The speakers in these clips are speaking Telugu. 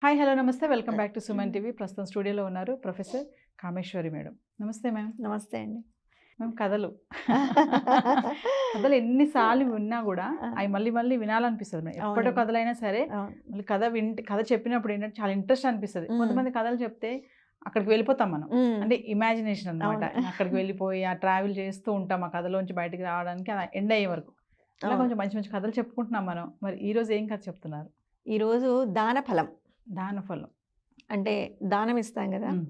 హాయ్ హలో నమస్తే welcome back to Suman TV. ప్రస్తుతం స్టూడియోలో ఉన్నారు ప్రొఫెసర్ కామేశ్వరి మేడం. నమస్తే మ్యామ్. నమస్తే అండి. మ్యామ్ కథలు కథలు ఎన్నిసార్లు విన్నా కూడా అవి మళ్ళీ మళ్ళీ వినాలనిపిస్తుంది మేడం. ఎప్పటి అవునండి. కథలైనా సరే అవును. మళ్ళీ కథ చెప్పినప్పుడు ఏంటంటే చాలా ఇంట్రెస్ట్ అనిపిస్తుంది. మ్మ్. కొంతమంది కథలు చెప్తే అక్కడికి వెళ్ళిపోతాం మనం, మ్మ్. అంటే ఇమాజినేషన్ అనమాట. అవును. అక్కడికి వెళ్ళిపోయి ఆ ట్రావెల్ చేస్తూ ఉంటాం ఆ కథలోంచి బయటికి రావడానికి, అది ఎండ్ అయ్యే వరకు. అలా అవును. కొంచెం మంచి మంచి కథలు చెప్పుకుంటున్నాం మనం. మరి ఈ రోజు ఏం కథ చెప్తున్నారు? ఈరోజు దాన ఫలం దానఫలం. అంటే దానం ఇస్తాం కదా. మ్మ్.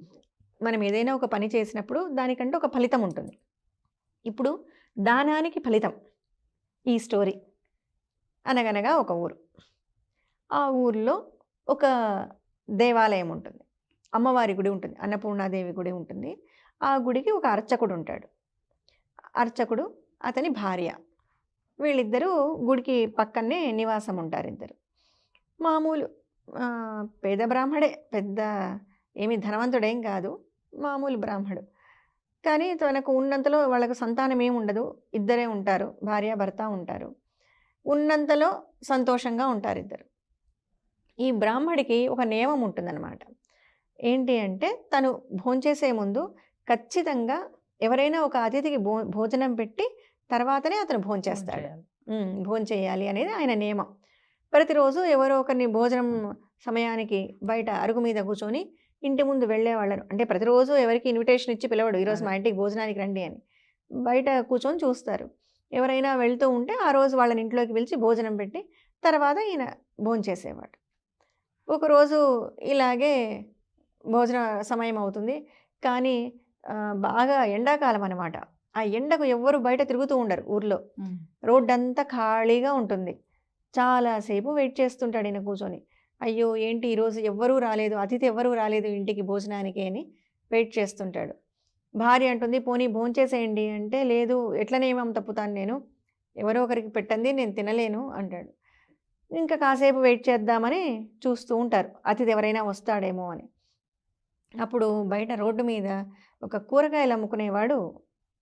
మనం ఏదైనా ఒక పని చేసినప్పుడు దానికంటే ఒక ఫలితం ఉంటుంది. ఇప్పుడు దానానికి ఫలితం ఈ స్టోరీ. అనగనగా ఒక ఊరు. ఆ ఊరిలో ఒక దేవాలయం ఉంటుంది. అమ్మవారి గుడి ఉంటుంది, అన్నపూర్ణాదేవి గుడి ఉంటుంది. ఆ గుడికి ఒక అర్చకుడు ఉంటాడు. అర్చకుడు, అతని భార్య, వీళ్ళిద్దరూ గుడికి పక్కనే నివాసం ఉంటారు. ఇద్దరు మామూలు పేద బ్రాహ్మడే, పెద్ద ఏమి ధనవంతుడేం కాదు, మామూలు బ్రాహ్మడు. కానీ తనకు ఉన్నంతలో వాళ్ళకు సంతానం ఏమి ఉండదు, ఇద్దరే ఉంటారు, భార్య భర్త ఉంటారు. ఉన్నంతలో సంతోషంగా ఉంటారు ఇద్దరు. ఈ బ్రాహ్మడికి ఒక నియమం ఉంటుందన్నమాట. ఏంటి అంటే తను భోంచేసే ముందు ఖచ్చితంగా ఎవరైనా ఒక అతిథికి భోజనం పెట్టి తర్వాతనే అతను భోంచేస్తాడు. భోంచేయాలి అనేది ఆయన నియమం. ప్రతిరోజు ఎవరో ఒకరిని భోజనం సమయానికి బయట అరుగు మీద కూర్చొని ఇంటి ముందు వెళ్ళేవాళ్ళను, అంటే ప్రతిరోజు ఎవరికి ఇన్విటేషన్ ఇచ్చి పిలవడు, ఈరోజు మా ఇంటికి భోజనానికి రండి అని. బయట కూర్చొని చూస్తారు. ఎవరైనా వెళ్తూ ఉంటే ఆ రోజు వాళ్ళని ఇంట్లోకి పిలిచి భోజనం పెట్టి తర్వాత ఈయన భోంచేసేవాడు. ఒకరోజు ఇలాగే భోజన సమయం అవుతుంది, కానీ బాగా ఎండాకాలం అన్నమాట. ఆ ఎండకు ఎవ్వరు బయట తిరుగుతూ ఉండరు ఊర్లో. రోడ్డంతా ఖాళీగా ఉంటుంది. చాలాసేపు వెయిట్ చేస్తుంటాడు ఈయన కూర్చొని. అయ్యో ఏంటి ఈరోజు ఎవ్వరూ రాలేదు, అతిథి ఎవ్వరూ రాలేదు ఇంటికి భోజనానికి అని వెయిట్ చేస్తుంటాడు. భార్య అంటుంది, పోనీ భోంచేసేయండి అంటే, లేదు ఎట్ల నియమం తప్పుతాను నేను, ఎవరో ఒకరికి పెట్టండి నేను తినలేను అంటాడు. ఇంకా కాసేపు వెయిట్ చేద్దామని చూస్తూ ఉంటారు, అతిథి ఎవరైనా వస్తాడేమో అని. అప్పుడు బయట రోడ్డు మీద ఒక కూరగాయలు అమ్ముకునేవాడు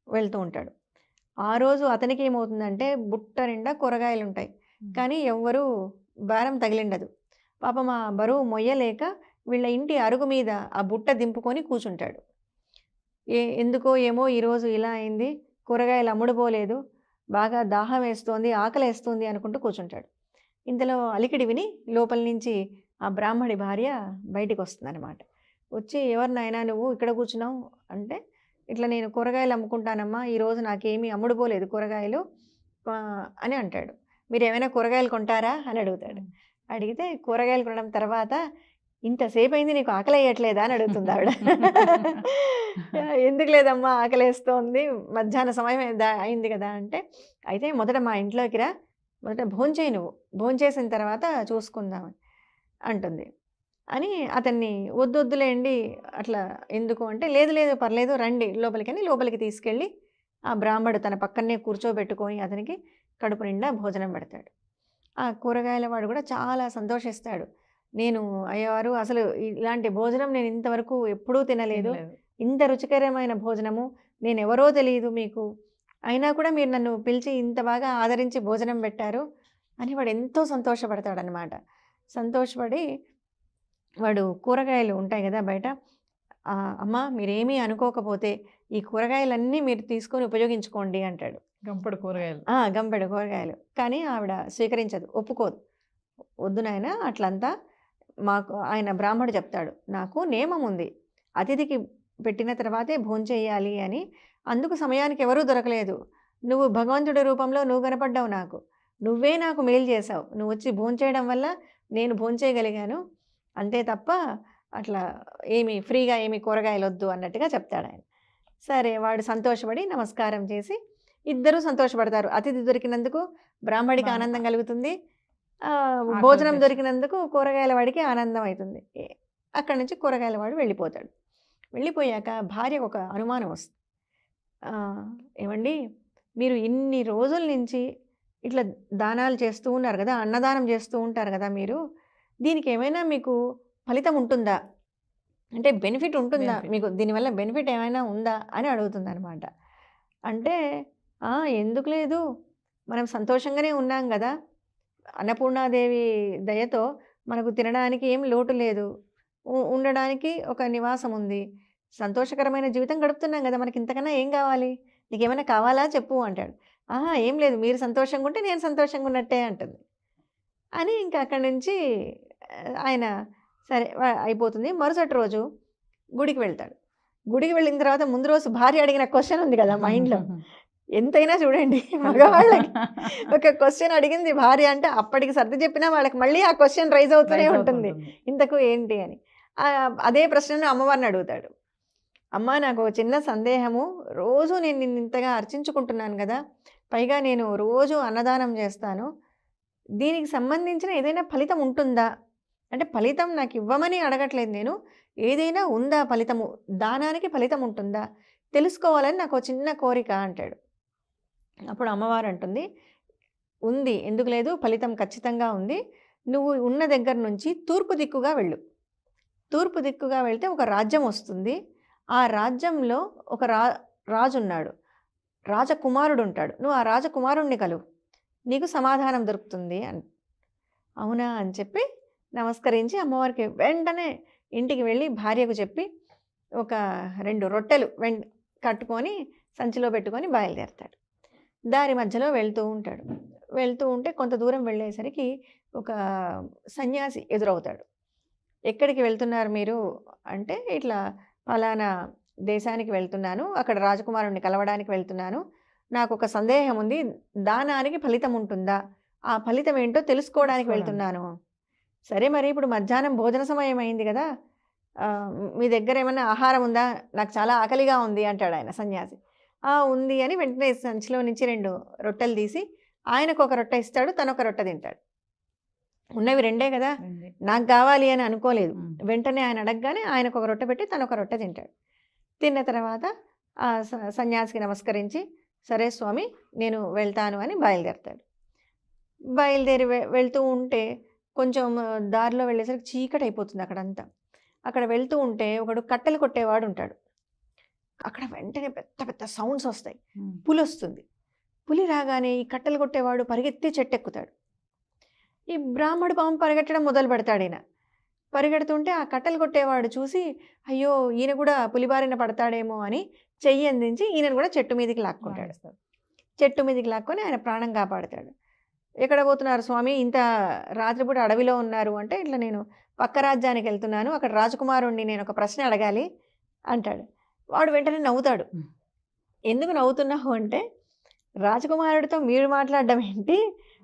వెళ్తూ ఉంటాడు. ఆ రోజు అతనికి ఏమవుతుందంటే బుట్ట నిండా కూరగాయలు ఉంటాయి, కానీ ఎవ్వరూ భారం తగిలిండదు. పాపం ఆ బరువు మొయ్యలేక వీళ్ళ ఇంటి అరుగు మీద ఆ బుట్ట దింపుకొని కూర్చుంటాడు. ఎందుకో ఏమో ఈరోజు ఇలా అయింది, కూరగాయలు అమ్ముడుపోలేదు, బాగా దాహం వేస్తోంది, ఆకలి వేస్తుంది అనుకుంటూ కూర్చుంటాడు. ఇంతలో అలికిడి విని లోపల నుంచి ఆ బ్రాహ్మడి భార్య బయటికి వస్తుందన్నమాట. వచ్చి, ఎవరు నాయనా నువ్వు ఇక్కడ కూర్చున్నావు అంటే, ఇట్లా నేను కూరగాయలు అమ్ముకుంటానమ్మా, ఈరోజు నాకేమీ అమ్ముడుపోలేదు కూరగాయలు అని అంటాడు. మీరు ఏమైనా కూరగాయలు కొంటారా అని అడుగుతాడు. అడిగితే కూరగాయలు కొనడం తర్వాత, ఇంతసేపు అయింది నీకు ఆకలి వేయట్లేదా అని అడుగుతుంది ఆవిడ. ఎందుకు లేదమ్మా ఆకలి వేస్తోంది, మధ్యాహ్న సమయం అయింది కదా అంటే, అయితే మొదట మా ఇంట్లోకి రా, మొదట భోంచేయి, నువ్వు భోంచేసిన తర్వాత చూసుకుందామని అంటుంది. అని అతన్ని వద్దులేండి అట్లా ఎందుకు అంటే, లేదు లేదు పర్లేదు రండి లోపలికి అని లోపలికి తీసుకెళ్ళి ఆ బ్రాహ్మడు తన పక్కనే కూర్చోబెట్టుకొని అతనికి కడుపు నిండా భోజనం పెడతాడు. ఆ కూరగాయల వాడు కూడా చాలా సంతోషిస్తాడు. నేను అయ్యవారు అసలు ఇలాంటి భోజనం నేను ఇంతవరకు ఎప్పుడూ తినలేదు, ఇంత రుచికరమైన భోజనము, నేను ఎవరో తెలియదు మీకు, అయినా కూడా మీరు నన్ను పిలిచి ఇంత బాగా ఆదరించి భోజనం పెట్టారు అని వాడు ఎంతో సంతోషపడతాడనమాట. సంతోషపడి వాడు కూరగాయలు ఉంటాయి కదా బయట, అమ్మ మీరేమీ అనుకోకపోతే ఈ కూరగాయలన్నీ మీరు తీసుకొని ఉపయోగించుకోండి అంటాడు. గంపెడు కూరగాయలు. గంపెడు కూరగాయలు. కానీ ఆవిడ స్వీకరించదు, ఒప్పుకోదు. వద్దు నాయన అట్లంతా, మాకు ఆయన బ్రాహ్మడు చెప్తాడు, నాకు నియమం ఉంది, అతిథికి పెట్టిన తర్వాతే భోంచేయాలి అని, అందుకు సమయానికి ఎవరూ దొరకలేదు, నువ్వు భగవంతుడి రూపంలో నువ్వు కనపడ్డావు నాకు, నువ్వే నాకు మేలు చేసావు, నువ్వు వచ్చి భోంచేయడం వల్ల నేను భోంచేయగలిగాను, అంతే తప్ప అట్లా ఏమి ఫ్రీగా ఏమి కూరగాయలు వద్దు అన్నట్టుగా చెప్తాడు ఆయన. సరే వాడు సంతోషపడి నమస్కారం చేసి, ఇద్దరూ సంతోషపడతారు. అతిథి దొరికినందుకు బ్రాహ్మడికి ఆనందం కలుగుతుంది, భోజనం దొరికినందుకు కూరగాయల వాడికి ఆనందం అవుతుంది. అక్కడి నుంచి కూరగాయల వాడు వెళ్ళిపోతాడు. వెళ్ళిపోయాక భార్యకు ఒక అనుమానం వస్తుంది. ఏమండి మీరు ఇన్ని రోజుల నుంచి ఇట్లా దానాలు చేస్తూ ఉన్నారు కదా, అన్నదానం చేస్తూ ఉంటారు కదా, మీరు దీనికి ఏమైనా మీకు ఫలితం ఉంటుందా, అంటే బెనిఫిట్ ఉంటుందా మీకు, దీనివల్ల బెనిఫిట్ ఏమైనా ఉందా అని అడుగుతుంది అనమాట. అంటే ఎందుకు లేదు, మనం సంతోషంగానే ఉన్నాం కదా, అన్నపూర్ణాదేవి దయతో మనకు తినడానికి ఏం లోటు లేదు, ఉండడానికి ఒక నివాసం ఉంది, సంతోషకరమైన జీవితం గడుపుతున్నాం కదా, మనకి ఇంతకన్నా ఏం కావాలి, నీకేమైనా కావాలా చెప్పు అంటాడు. ఆహా ఏం లేదు, మీరు సంతోషంగా ఉంటే నేను సంతోషంగా ఉన్నట్టే అంటుంది. అని ఇంకా అక్కడి నుంచి ఆయన సరే అయిపోతుంది. మరుసటి రోజు గుడికి వెళ్తాడు. గుడికి వెళ్ళిన తర్వాత ముందు రోజు భార్య అడిగిన క్వశ్చన్ ఉంది కదా మైండ్లో, ఎంతైనా చూడండి మగవాళ్ళకి ఒక క్వశ్చన్ అడిగింది భార్య అంటే అప్పటికి సర్ది చెప్పినా వాళ్ళకి మళ్ళీ ఆ క్వశ్చన్ రైజ్ అవుతూనే ఉంటుంది, ఇంతకు ఏంటి అని. అదే ప్రశ్నను అమ్మవారిని అడుగుతాడు. అమ్మ నాకు ఒక చిన్న సందేహము, రోజు నేను నిన్ను ఇంతగా అర్చించుకుంటున్నాను కదా, పైగా నేను రోజు అన్నదానం చేస్తాను, దీనికి సంబంధించిన ఏదైనా ఫలితం ఉంటుందా అంటే, ఫలితం నాకు ఇవ్వమని అడగట్లేదు నేను, ఏదైనా ఉందా ఫలితము, దానానికి ఫలితం ఉంటుందా తెలుసుకోవాలని నాకు ఒక చిన్న కోరిక అంటాడు. అప్పుడు అమ్మవారు అంటుంది, ఉంది, ఎందుకు లేదు, ఫలితం ఖచ్చితంగా ఉంది. నువ్వు ఉన్న దగ్గర నుంచి తూర్పు దిక్కుగా వెళ్ళు. తూర్పు దిక్కుగా వెళ్తే ఒక రాజ్యం వస్తుంది. ఆ రాజ్యంలో ఒక రాజు ఉన్నాడు, రాజకుమారుడు ఉంటాడు. నువ్వు ఆ రాజకుమారుణ్ణి కలువు, నీకు సమాధానం దొరుకుతుంది అని. అవునా అని చెప్పి నమస్కరించి అమ్మవారికి వెంటనే ఇంటికి వెళ్ళి భార్యకు చెప్పి ఒక 2 రొట్టెలు కట్టుకొని సంచిలో పెట్టుకొని బయలుదేరతాడు. దారి మధ్యలో వెళ్తూ ఉంటాడు. వెళ్తూ ఉంటే కొంత దూరం వెళ్ళేసరికి ఒక సన్యాసి ఎదురవుతాడు. ఎక్కడికి వెళ్తున్నారు మీరు అంటే, ఇట్లా ఫలానా దేశానికి వెళ్తున్నాను, అక్కడ రాజకుమారుణ్ణి కలవడానికి వెళ్తున్నాను, నాకు ఒక సందేహం ఉంది, దానానికి ఫలితం ఉంటుందా, ఆ ఫలితం ఏంటో తెలుసుకోవడానికి వెళ్తున్నాను. సరే మరి ఇప్పుడు మధ్యాహ్నం భోజన సమయం అయింది కదా, మీ దగ్గర ఏమైనా ఆహారం ఉందా, నాకు చాలా ఆకలిగా ఉంది అంటాడు ఆయన సన్యాసి. ఉంది అని వెంటనే సంచిలో నుంచి 2 రొట్టెలు తీసి ఆయనకు ఒక రొట్టె ఇస్తాడు, తను ఒక రొట్టె తింటాడు. ఉన్నవి 2 కదా, నాకు కావాలి అని అనుకోలేదు. వెంటనే ఆయన అడగగానే ఆయనకు ఒక రొట్టె పెట్టి తను ఒక రొట్టె తింటాడు. తిన్న తర్వాత ఆ సన్యాసికి నమస్కరించి, సరే స్వామి నేను వెళ్తాను అని బయలుదేరతాడు. బయలుదేరి వెళ్తూ ఉంటే కొంచెం దారిలో వెళ్ళేసరికి చీకటి అయిపోతుంది అక్కడంతా. అక్కడ వెళ్తూ ఉంటే ఒకడు కట్టెలు కొట్టేవాడు ఉంటాడు. అక్కడ వెంటనే పెద్ద పెద్ద సౌండ్స్ వస్తాయి, పులి వస్తుంది. పులి రాగానే ఈ కట్టెలు కొట్టేవాడు పరిగెత్తి చెట్టు ఎక్కుతాడు. ఈ బ్రాహ్మడు పాము పరిగెట్టడం మొదలు పెడతాడు. ఈయన పరిగెడుతుంటే ఆ కట్టెలు కొట్టేవాడు చూసి, అయ్యో ఈయన కూడా పులిబారిన పడతాడేమో అని చెయ్యి అందించి ఈయనను కూడా చెట్టు మీదకి లాక్కుంటాడు. చెట్టు మీదకి లాక్కొని ఆయన ప్రాణం కాపాడుతాడు. ఎక్కడ పోతున్నారు స్వామి, ఇంత రాత్రిపూట అడవిలో ఉన్నారు అంటే, ఇట్లా నేను పక్క రాజ్యానికి వెళ్తున్నాను, అక్కడ రాజకుమారుణ్ణి నేను ఒక ప్రశ్న అడగాలి అంటాడు. వాడు వెంటనే నవ్వుతాడు. ఎందుకు నవ్వుతున్నావు అంటే, రాజకుమారుడితో మీరు మాట్లాడడం ఏంటి,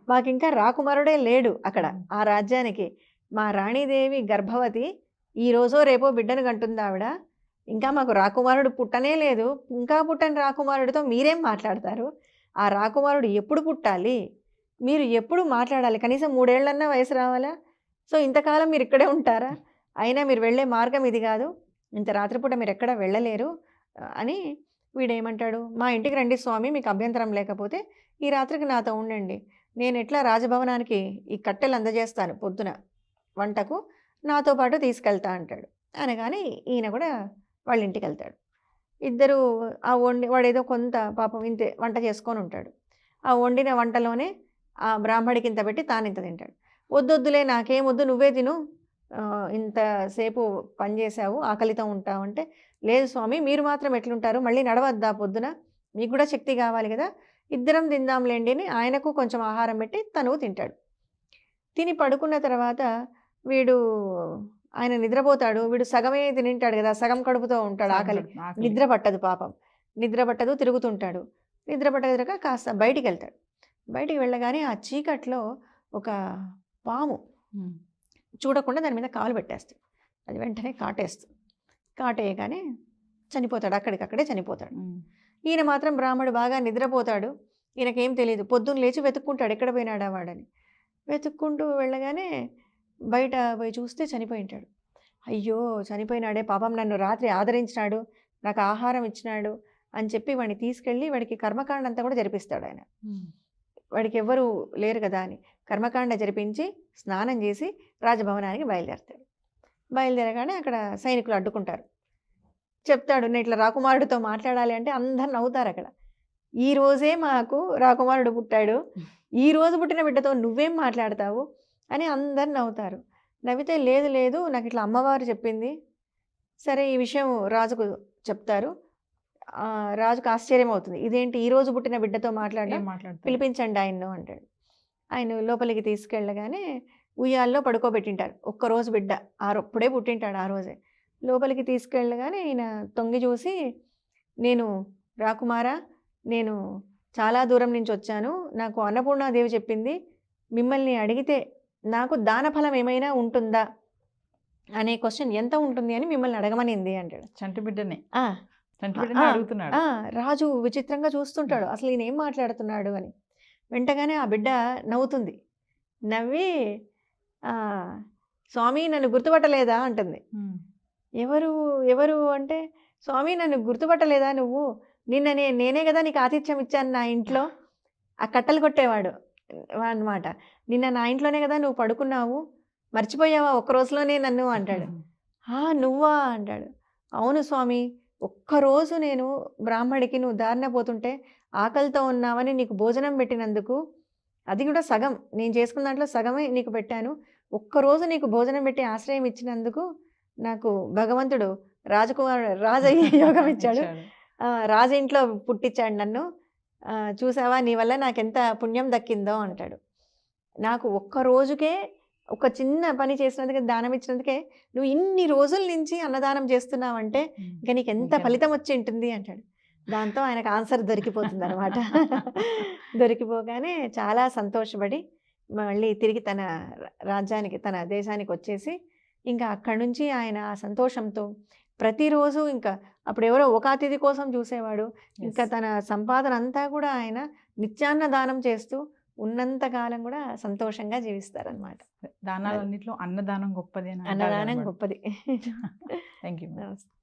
మాకు ఇంకా రాకుమారుడే లేడు అక్కడ ఆ రాజ్యానికి, మా రాణీదేవి గర్భవతి, ఈరోజో రేపో బిడ్డను కంటుంది ఆవిడ, ఇంకా మాకు రాకుమారుడు పుట్టనే లేదు, ఇంకా పుట్టని రాకుమారుడితో మీరేం మాట్లాడతారు, ఆ రాకుమారుడు ఎప్పుడు పుట్టాలి, మీరు ఎప్పుడు మాట్లాడాలి, కనీసం 3 ఏళ్ళన్నా వయసు రావాలా, సో ఇంతకాలం మీరు ఇక్కడే ఉంటారా, అయినా మీరు వెళ్ళే మార్గం ఇది కాదు, ఇంత రాత్రిపూట మీరు ఎక్కడ వెళ్ళలేరు అని వీడేమంటాడు, మా ఇంటికి రండి స్వామి, మీకు అభ్యంతరం లేకపోతే ఈ రాత్రికి నాతో ఉండండి, నేను ఎట్లా రాజభవనానికి ఈ కట్టెలు అందజేస్తాను పొద్దున వంటకు, నాతో పాటు తీసుకెళ్తా అంటాడు. అనగానే ఈయన కూడా వాళ్ళ ఇంటికి వెళ్తాడు. ఇద్దరు ఆ వాడేదో కొంత పాపం ఇంతే వంట చేసుకొని ఉంటాడు. ఆ వండిన వంటలోనే ఆ బ్రాహ్మడికి ఇంత పెట్టి తానింత తింటాడు. వద్దొద్దులే నాకేం వద్దు, నువ్వే తిను, ఇంతసేపు పని చేసావు ఆకలితో ఉంటావు అంటే, లేదు స్వామి మీరు మాత్రం ఎట్లుంటారు, మళ్ళీ నడవద్దా పొద్దున, మీకు కూడా శక్తి కావాలి కదా, ఇద్దరం తిందాంలేండి అని ఆయనకు కొంచెం ఆహారం పెట్టి తను తింటాడు. తిని పడుకున్న తర్వాత వీడు ఆయన నిద్రపోతాడు. వీడు సగమే తింటాడు కదా, సగం కడుపుతో ఉంటాడు, ఆకలి నిద్ర పట్టదు పాపం, నిద్ర పట్టదు, తిరుగుతుంటాడు. నిద్ర పట్టక కాస్త బయటికి వెళ్తాడు. బయటికి వెళ్ళగానే ఆ చీకట్లో ఒక పాము చూడకుండా దాని మీద కాలు పెట్టేస్తాడు. అది వెంటనే కాటేస్తుంది. కాటేయగానే చనిపోతాడు, అక్కడికక్కడే చనిపోతాడు. ఈయన మాత్రం బ్రాహ్మడు బాగా నిద్రపోతాడు. ఈయనకేం తెలియదు. పొద్దున్న లేచి వెతుక్కుంటాడు ఎక్కడ పోయినాడా వాడని. వెతుక్కుంటూ వెళ్ళగానే బయట పోయి చూస్తే చనిపోయి ఉంటాడు. అయ్యో చనిపోయినాడే, పాపం నన్ను రాత్రి ఆదరించినాడు, నాకు ఆహారం ఇచ్చినాడు అని చెప్పి వాడిని తీసుకెళ్ళి వాడికి కర్మకాండ అంతా కూడా జరిపిస్తాడు ఆయన. వాడికి ఎవ్వరూ లేరు కదా అని కర్మకాండ జరిపించి స్నానం చేసి రాజభవనానికి బయలుదేరతాడు. బయలుదేరగానే అక్కడ సైనికులు అడ్డుకుంటారు. చెప్తాడు, నేను ఇట్లా రాకుమారుడితో మాట్లాడాలి అంటే అందరు నవ్వుతారు అక్కడ. ఈ రోజే మాకు రాకుమారుడు పుట్టాడు, ఈ రోజు పుట్టిన బిడ్డతో నువ్వేం మాట్లాడతావు అని అందరు నవ్వుతారు. నవ్వితే లేదు లేదు నాకు ఇట్లా అమ్మవారు చెప్పింది. సరే ఈ విషయం రాజుకు చెప్తారు. రాజుకు ఆశ్చర్యం అవుతుంది. ఇదేంటి ఈ రోజు పుట్టిన బిడ్డతో మాట్లాడడం, ఏం మాట్లాడతారు? పిలిపించండి ఆయన్ను అంటాడు. ఆయన లోపలికి తీసుకెళ్ళగానే ఉయ్యాల్లో పడుకోబెట్టింటారు. ఒక్కరోజు బిడ్డ అప్పుడే పుట్టింటాడు ఆ రోజే. లోపలికి తీసుకెళ్ళగానే ఈయన తొంగి చూసి, నేను రాకుమారా, నేను చాలా దూరం నుంచి వచ్చాను. నాకు అన్నపూర్ణాదేవి చెప్పింది, మిమ్మల్ని అడిగితే నాకు దానఫలం ఏమైనా ఉంటుందా అనే క్వశ్చన్ ఎంత ఉంటుంది అని మిమ్మల్ని అడగమనింది అంటాడు. చంటి బిడ్డనే ఆ, చంటి బిడ్డనే అడుగుతున్నాడు. రాజు విచిత్రంగా చూస్తుంటాడు, అసలు ఈయన ఏం మాట్లాడుతున్నాడు అని. వెంటగానే ఆ బిడ్డ నవ్వుతుంది. నవ్వి స్వామి నన్ను గుర్తుపట్టలేదా అంటుంది. ఎవరు ఎవరు అంటే, స్వామి నన్ను గుర్తుపట్టలేదా నువ్వు? నిన్న నేనే కదా నీకు ఆతిథ్యం ఇచ్చాను నా ఇంట్లో. ఆ కట్టలు కొట్టేవాడు అన్నమాట. నిన్న నా ఇంట్లోనే కదా నువ్వు పడుకున్నావు, మర్చిపోయావా ఒక్క రోజులోనే నన్ను అంటాడు. నువ్వా అంటాడు. అవును స్వామి, ఒక్కరోజు నేను బ్రాహ్మడికి నువ్వు దారిన పోతుంటే ఆకలితో ఉన్నావని నీకు భోజనం పెట్టినందుకు, అది కూడా సగం నేను చేసుకున్న దాంట్లో సగమే నీకు పెట్టాను. ఒక్కరోజు నీకు భోజనం పెట్టి ఆశ్రయం ఇచ్చినందుకు నాకు భగవంతుడు రాజయ్యే యోగం ఇచ్చాడు. రాజు ఇంట్లో పుట్టించాడు నన్ను. చూసావా నీ వల్ల నాకెంత పుణ్యం దక్కిందో అంటాడు. నాకు ఒక్క రోజుకే ఒక చిన్న పని చేసినందుకే, దానం ఇచ్చినందుకే నువ్వు ఇన్ని రోజుల నుంచి అన్నదానం చేస్తున్నావంటే ఇంకా నీకు ఎంత ఫలితం వచ్చి ఉంటుంది అంటాడు. దాంతో ఆయనకు ఆన్సర్ దొరికిపోతుంది అనమాట. దొరికిపోగానే చాలా సంతోషపడి మళ్ళీ తిరిగి తన రాజ్యానికి, తన దేశానికి వచ్చేసి ఇంకా అక్కడి నుంచి ఆయన ఆ సంతోషంతో ప్రతిరోజు, ఇంకా అప్పుడు ఎవరో ఒక అతిథి కోసం చూసేవాడు, ఇంకా తన సంపాదన అంతా కూడా ఆయన నిత్యాన్న దానం చేస్తూ ఉన్నంతకాలం కూడా సంతోషంగా జీవిస్తారనమాట. దానాలన్నింటిలో అన్నదానం గొప్పది. అన్నదానం గొప్పది. Thank you. నమస్తే.